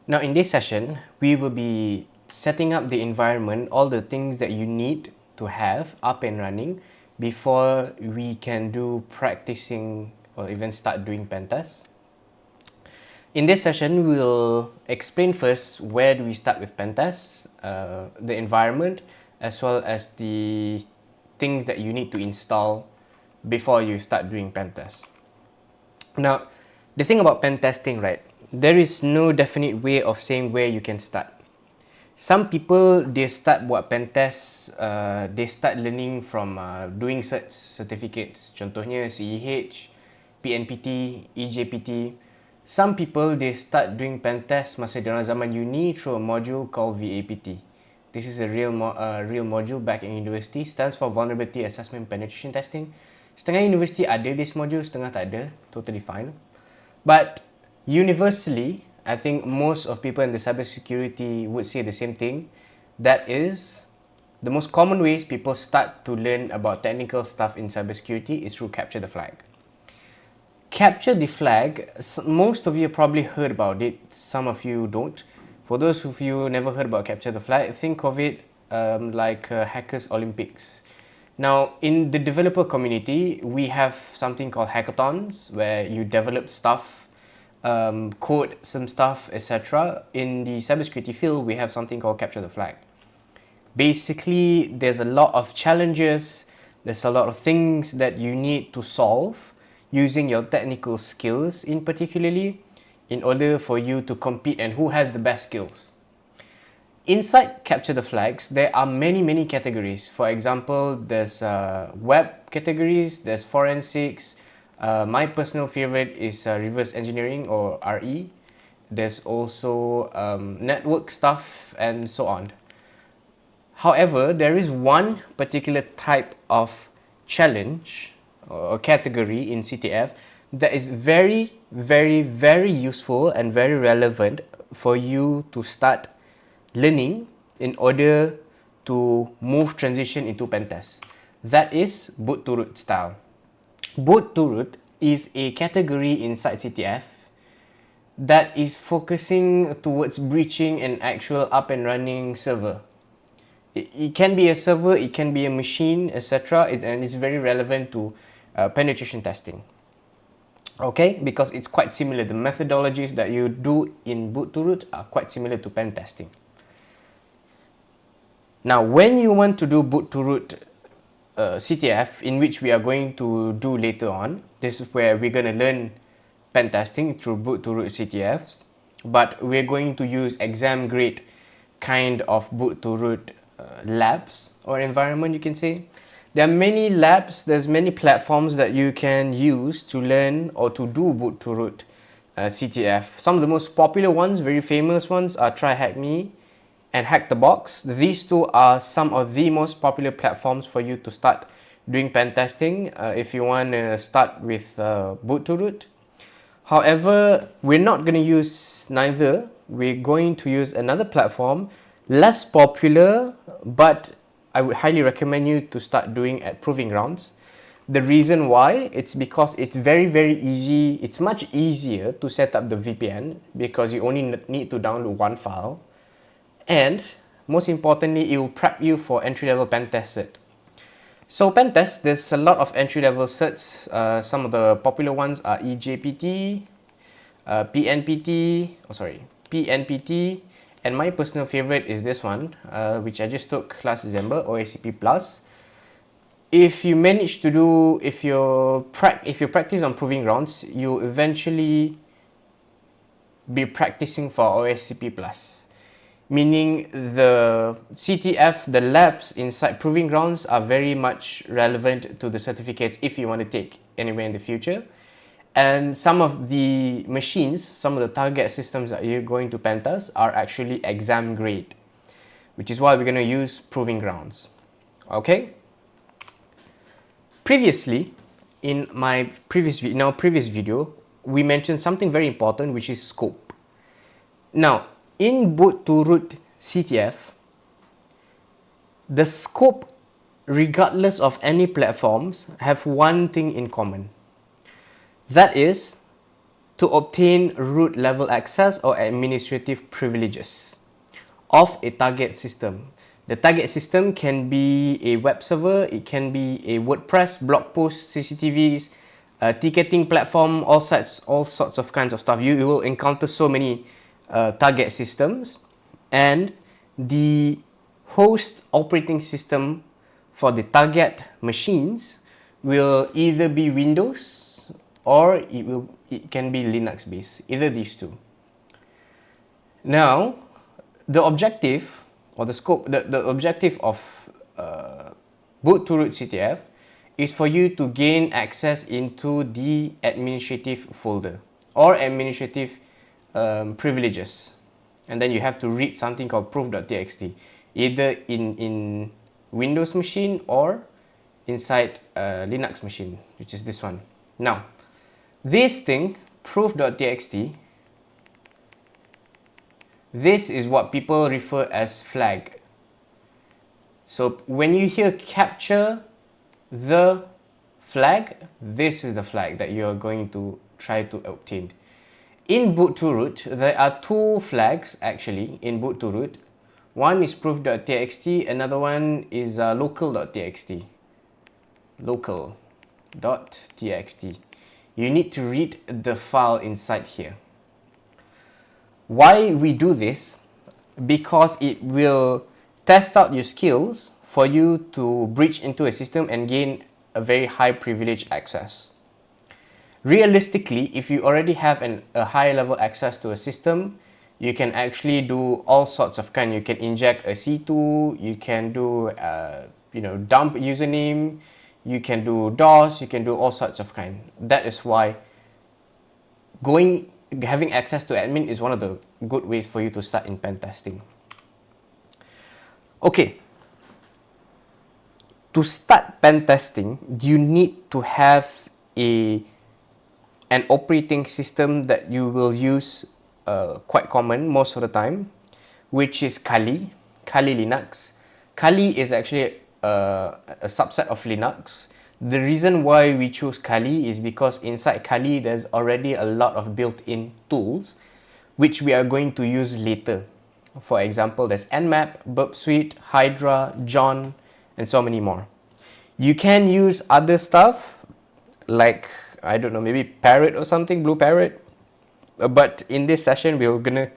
Now in this session, we will be setting up the environment, all the things that you need to have up and running before we can do practicing or even start doing pen tests. In this session, we'll explain first where do we start with pen tests, the environment, as well as the things that you need to install before you start doing pen tests. Now, the thing about pen testing, right? There is no definite way of saying where you can start. Some people, they start buat pen test, they start learning from doing certificates. Contohnya CEH, PNPT, EJPT. Some people, they start doing pen test masa diorang zaman uni through a module called VAPT. This is a real module back in university, stands for Vulnerability Assessment Penetration Testing. Setengah universiti ada this module, setengah tak ada, totally fine. But universally, I think most of people in the cybersecurity would say the same thing. That is, the most common ways people start to learn about technical stuff in cybersecurity is through Capture the Flag. Capture the Flag, most of you probably heard about it, some of you don't. For those of you who never heard about Capture the Flag, think of it like Hackers Olympics. Now, in the developer community, we have something called hackathons where you develop stuff, code some stuff, etc. In the cybersecurity field, we have something called Capture the Flag. Basically, there's a lot of challenges, there's a lot of things that you need to solve using your technical skills in particularly in order for you to compete and who has the best skills. Inside Capture the Flags, there are many categories. For example, there's web categories, there's forensics. My personal favorite is reverse engineering or RE. There's also network stuff and so on. However, there is one particular type of challenge or category in CTF that is very useful and very relevant for you to start learning in order to transition into pen test. That is boot to root style. Boot to root is a category inside CTF that is focusing towards breaching an actual up and running server. It can be a server, it can be a machine, etc. And it's very relevant to penetration testing. Okay, because it's quite similar. The methodologies that you do in boot to root are quite similar to pen testing. Now, when you want to do boot to root CTF, in which we are going to do later on, this is where we're going to learn pen testing through boot to root CTFs, but we're going to use exam grade kind of boot to root labs or environment, you can say. There are many labs, there's many platforms that you can use to learn or to do boot to root CTF. Some of the most popular ones, very famous ones, are TryHackMe and Hack the Box. These two are some of the most popular platforms for you to start doing pen testing if you want to start with boot to root. However, we're not going to use neither. We're going to use another platform, less popular, but I would highly recommend you to start doing at Proving Grounds. The reason why, it's because it's very easy. It's much easier to set up the VPN because you only need to download one file. And most importantly, it will prep you for entry-level pen test cert. So pen test, there's a lot of entry-level certs. Some of the popular ones are EJPT, PNPT, and my personal favorite is this one, which I just took last December, OSCP Plus. If you manage to do, if you practice on Proving Grounds, you'll eventually be practicing for OSCP Plus. Meaning the CTF, the labs inside Proving Grounds are very much relevant to the certificates if you want to take anywhere in the future. And some of the machines, some of the target systems that you're going to pen test are actually exam grade, which is why we're going to use Proving Grounds. Okay? Previously, in our previous video, we mentioned something very important, which is scope. Now, in boot to root CTF, the scope, regardless of any platforms, have one thing in common. That is to obtain root level access or administrative privileges of a target system. The target system can be a web server, it can be a WordPress, blog post, CCTVs, a ticketing platform, all sorts of kinds of stuff. You will encounter so many target systems, and the host operating system for the target machines will either be Windows or it can be Linux based, either these two. Now, the objective or the scope, the objective of boot to root CTF is for you to gain access into the administrative folder or administrative privileges, and then you have to read something called proof.txt, either in Windows machine or inside a Linux machine, which is this one. Now, this thing, proof.txt, this is what people refer as flag. So when you hear capture the flag, this is the flag that you are going to try to obtain. In boot to root, there are two flags actually in boot to root. One is proof.txt, another one is local.txt. Local.txt. You need to read the file inside here. Why we do this? Because it will test out your skills for you to breach into a system and gain a very high privilege access. Realistically, if you already have a high level access to a system, you can actually do all sorts of kind. You can inject a C2, you can do dump username, you can do DOS, you can do all sorts of kind. That is why having access to admin is one of the good ways for you to start in pen testing. Okay, to start pen testing, you need to have an operating system that you will use quite common most of the time, which is Kali Linux. Kali is actually a subset of Linux. The reason why we choose Kali is because inside Kali there's already a lot of built-in tools which we are going to use later. For example, there's Nmap, Burp Suite, Hydra, John, and so many more. You can use other stuff like, I don't know, maybe Parrot or something, Blue Parrot. But in this session, we're gonna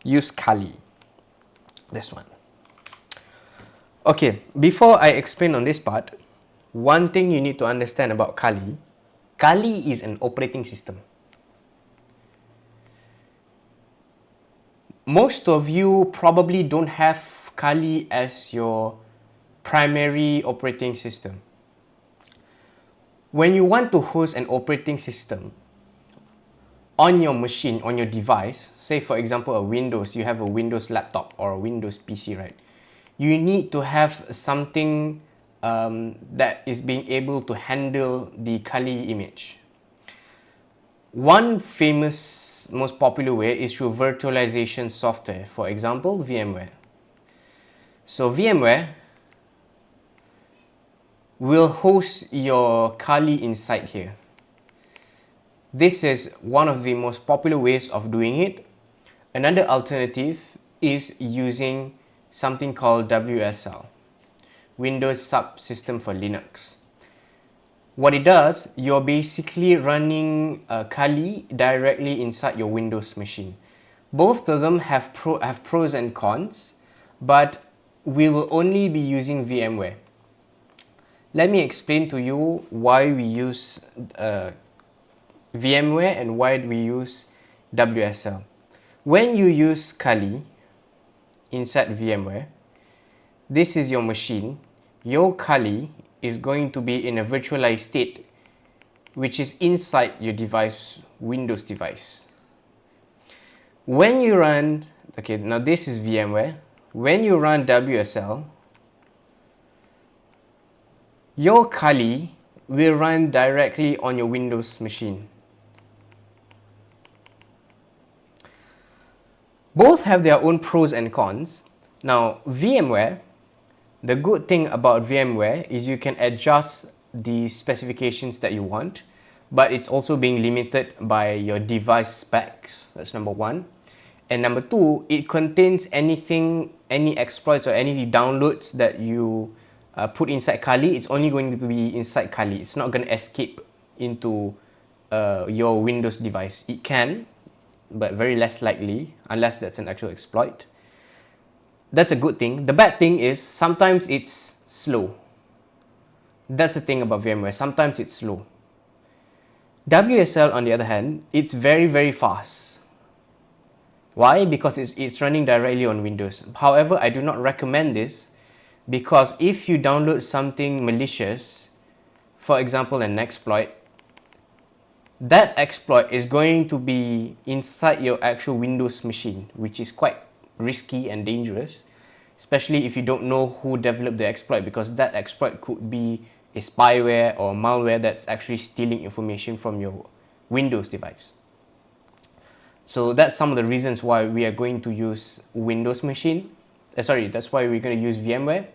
use Kali. This one. Okay, before I explain on this part, one thing you need to understand about Kali, Kali is an operating system. Most of you probably don't have Kali as your primary operating system. When you want to host an operating system on your machine, on your device, say for example you have a Windows laptop or a Windows PC, right? You need to have something that is being able to handle the Kali image. One famous, most popular way is through virtualization software, for example, VMware. So VMware will host your Kali inside here. This is one of the most popular ways of doing it. Another alternative is using something called WSL, Windows Subsystem for Linux. What it does, you're basically running Kali directly inside your Windows machine. Both of them have pros and cons, but we will only be using VMware. Let me explain to you why we use VMware and why we use WSL. When you use Kali inside VMware, this is your machine. Your Kali is going to be in a virtualized state, which is inside your device, Windows device. When you run, okay, now this is VMware. When you run WSL, your Kali will run directly on your Windows machine. Both have their own pros and cons. Now, VMware, the good thing about VMware is you can adjust the specifications that you want, but it's also being limited by your device specs. That's number one. And number two, it contains anything, any exploits or any downloads that you put inside Kali. It's only going to be inside Kali. It's not going to escape into your Windows device. It can, but very less likely, unless that's an actual exploit. That's a good thing. The bad thing is sometimes it's slow. That's the thing about VMware. Sometimes it's slow. WSL, on the other hand, it's very, very fast. Why? Because it's running directly on Windows. However, I do not recommend this because if you download something malicious, for example, an exploit, that exploit is going to be inside your actual Windows machine, which is quite risky and dangerous, especially if you don't know who developed the exploit, because that exploit could be a spyware or malware that's actually stealing information from your Windows device. So that's some of the reasons why we are going to use Windows machine. That's why we're going to use VMware.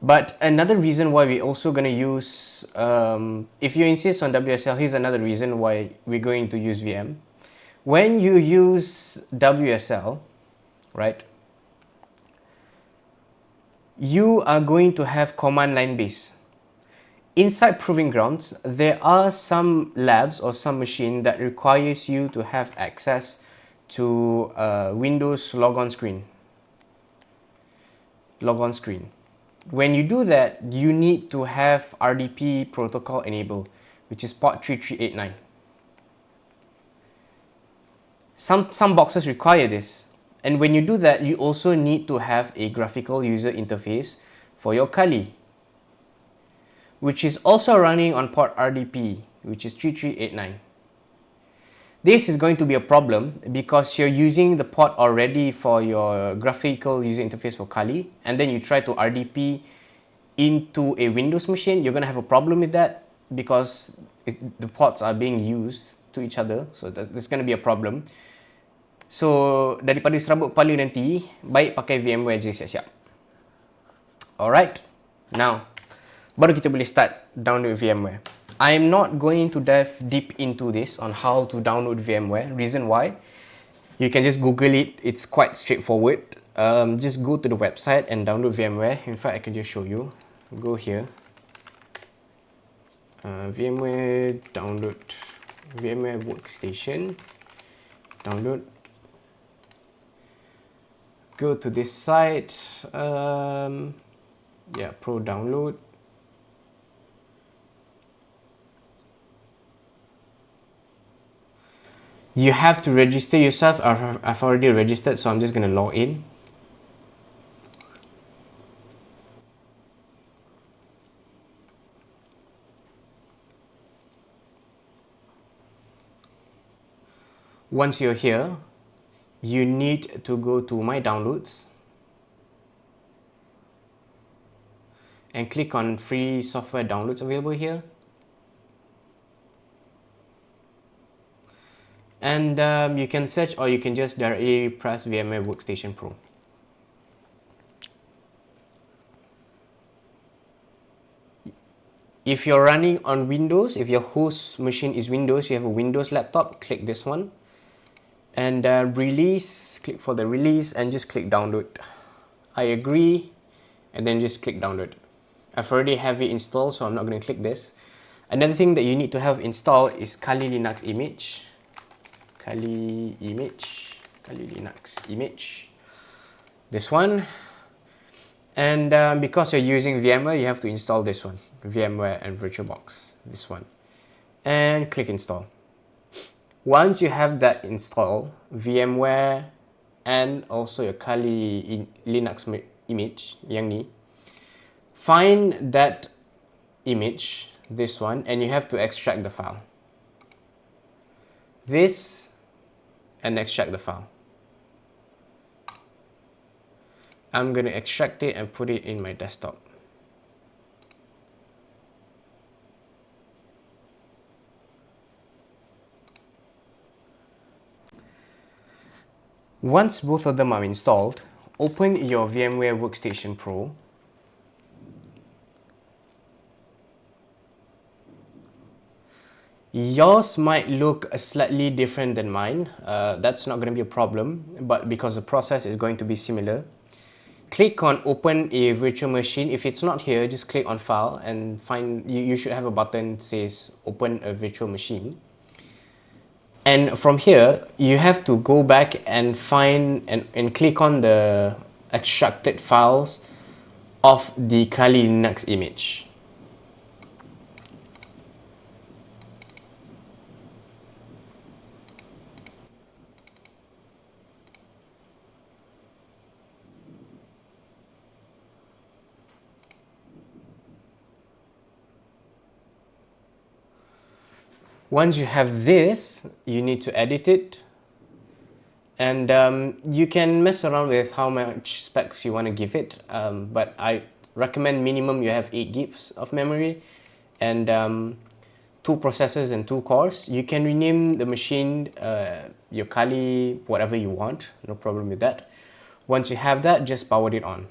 But another reason why we're also going to use, if you insist on WSL, here's another reason why we're going to use VM. When you use WSL, right, you are going to have command line base. Inside Proving Grounds, there are some labs or some machine that requires you to have access to Windows logon screen. When you do that, you need to have RDP protocol enabled, which is port 3389. Some boxes require this. And when you do that, you also need to have a graphical user interface for your Kali, which is also running on port RDP, which is 3389. This is going to be a problem because you're using the port already for your graphical user interface for Kali, and then you try to RDP into a Windows machine. You're going to have a problem with that because the ports are being used to each other. So there's going to be a problem. So daripada serabut kepala nanti, baik pakai VMware je siap-siap. Alright, now baru kita boleh start download VMware. I'm not going to dive deep into this on how to download VMware. Reason why? You can just Google it. It's quite straightforward. Just go to the website and download VMware. In fact, I can just show you. Go here. VMware download. VMware Workstation. Download. Go to this site. Pro download. You have to register yourself. I've already registered, so I'm just going to log in. Once you're here, you need to go to My Downloads and click on Free Software Downloads available here. And you can search, or you can just directly press VMware Workstation Pro. If you're running on Windows, if your host machine is Windows, you have a Windows laptop, click this one. And release, click for the release and just click download. I agree, and then just click download. I've already have it installed, so I'm not going to click this. Another thing that you need to have installed is Kali Linux image. Kali Linux image, this one. And because you're using VMware, you have to install this one, VMware and VirtualBox, this one, and click install. Once you have that installed, VMware and also your Kali Linux image, yang ni, find that image, this one, and you have to extract the file. This, and extract the file. I'm going to extract it and put it in my desktop. Once both of them are installed, open your VMware Workstation Pro. Yours might look slightly different than mine. That's not going to be a problem, but because the process is going to be similar, click on open a virtual machine. If it's not here, just click on file and find, you should have a button that says open a virtual machine. And from here, you have to go back and find and click on the extracted files of the Kali Linux image. Once you have this, you need to edit it. And you can mess around with how much specs you want to give it. But I recommend minimum you have 8 gigs of memory and 2 processors and 2 cores. You can rename the machine your Kali, whatever you want. No problem with that. Once you have that, just power it on.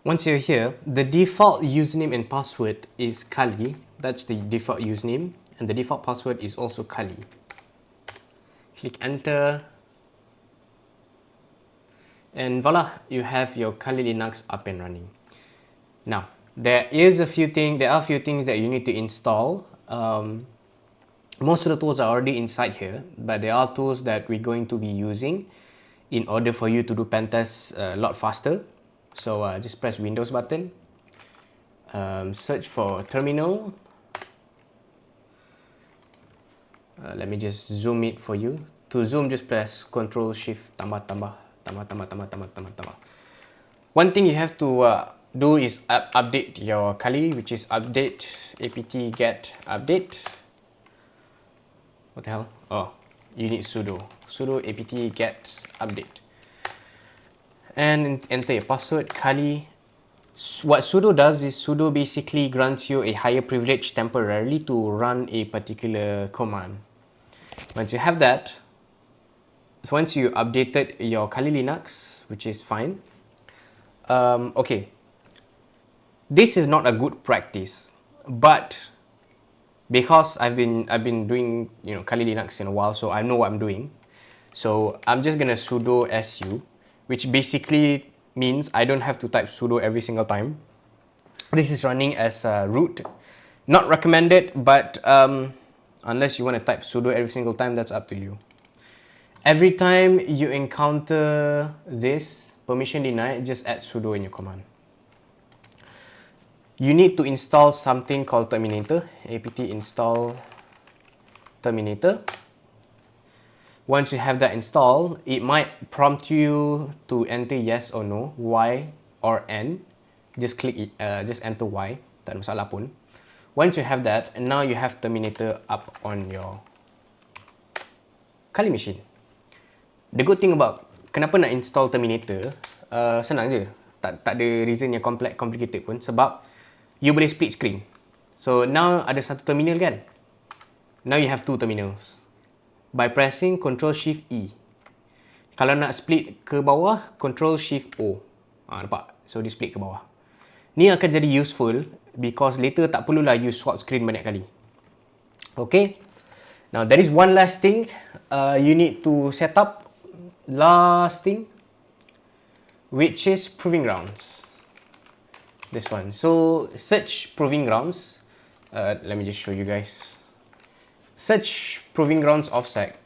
Once you're here, the default username and password is Kali. That's the default username, and the default password is also Kali. Click enter, and voila, you have your Kali Linux up and running. Now, there are a few things that you need to install. Most of the tools are already inside here, but there are tools that we're going to be using in order for you to do pen tests a lot faster. So just press Windows button, search for terminal. Let me just zoom it for you. To zoom, just press Ctrl Shift tambah. One thing you have to do is update your Kali, which is update apt get update. What the hell? Oh, you need sudo apt get update. And enter your password, Kali. What sudo does is sudo basically grants you a higher privilege temporarily to run a particular command. Once you have that, so once you updated your Kali Linux, which is fine, okay, this is not a good practice, but because I've been doing Kali Linux in a while, so I know what I'm doing. So I'm just gonna sudo su, which basically means I don't have to type sudo every single time. This is running as root. Not recommended, but unless you want to type sudo every single time, that's up to you. Every time you encounter this permission denied, just add sudo in your command. You need to install something called Terminator, apt install Terminator. Once you have that installed, it might prompt you to enter yes or no, Y or N. Just click just enter Y, tak ada masalah pun. Once you have that, and now you have Terminator up on your Kali machine. The good thing about kenapa nak install Terminator, senang je. Tak ada reason yang complicated pun, sebab you boleh split screen. So now ada satu terminal kan? Now you have 2 terminals. By pressing Ctrl Shift E. Kalau nak split ke bawah, Ctrl Shift O. Nampak? So dia split ke bawah. Ni akan jadi useful because later tak perlulah you swap screen banyak kali. Okay. Now there is one last thing you need to set up. Last thing, which is Proving Grounds. This one. So search Proving Grounds. Let me just show you guys. Search Proving Grounds offset.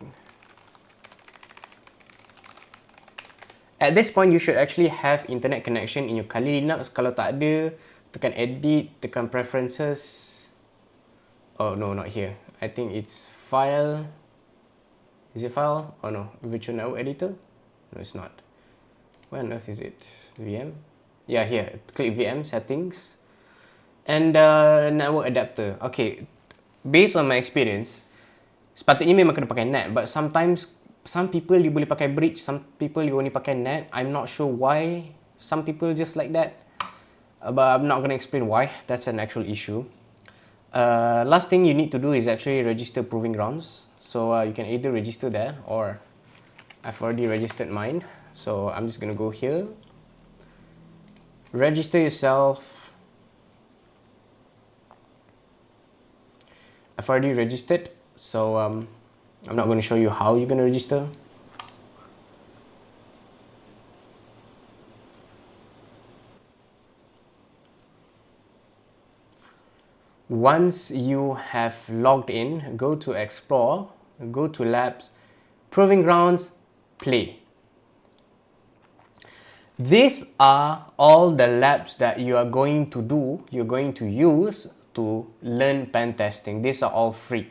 At this point, you should actually have internet connection in your Kali Linux. Kalau tak ada, tekan edit, tekan preferences. Oh no, not here. I think it's file. Is it file? Oh no, virtual network editor? No, it's not. Where on earth is it? VM? Yeah, here. Click VM settings. And network adapter. Okay, based on my experience, sepatutnya memang kena pakai NAT, but sometimes some people you boleh pakai bridge, some people you only pakai net. I'm not sure why some people just like that, but I'm not going to explain why. That's an actual issue. Last thing you need to do is actually register Proving Grounds. So you can either register there, or I've already registered mine. So I'm just going to go here, register yourself. I've already registered, so I'm not going to show you how you're going to register. Once you have logged in, go to Explore, go to Labs, Proving Grounds, Play. These are all the labs that you are going to do, you're going to use to learn pen testing. These are all free.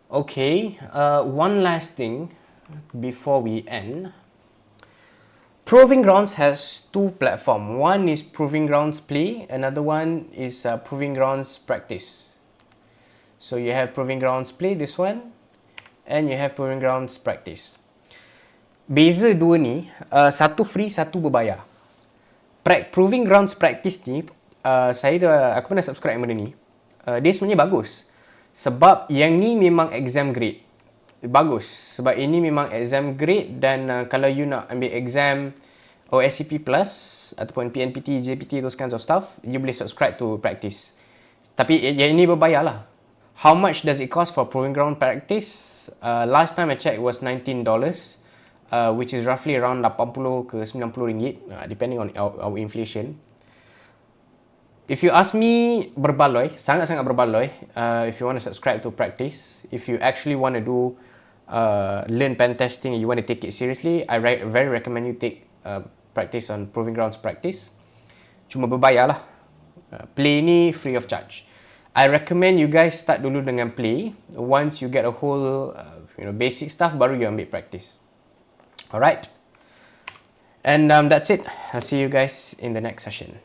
Okay, one last thing before we end. Proving Grounds has two platforms. One is Proving Grounds Play, another one is Proving Grounds Practice. So you have Proving Grounds Play, this one, and you have Proving Grounds Practice. Beza dua ni, satu free, satu berbayar. Proving Grounds Practice ni, aku pernah subscribe benda ni. Dia sebenarnya bagus. Sebab yang ni memang exam grade. Bagus. Sebab ini memang exam grade, dan kalau you nak ambil exam OSCP Plus ataupun PNPT, JPT, those kinds of stuff, you boleh subscribe to Practice. Tapi yang ini berbayar lah. How much does it cost for Proving Ground Practice? Last time I checked it was $19. Which is roughly around 80 ke 90 ringgit, depending on our inflation. If you ask me, berbaloi, sangat-sangat berbaloi. If you want to subscribe to Practice, if you actually want to do learn pen testing and you want to take it seriously, I very recommend you take Practice on Proving Grounds Practice. Cuma berbayar lah. Play ni free of charge. I recommend you guys start dulu dengan Play. Once you get a whole basic stuff, baru you ambil Practice. Alright, and that's it. I'll see you guys in the next session.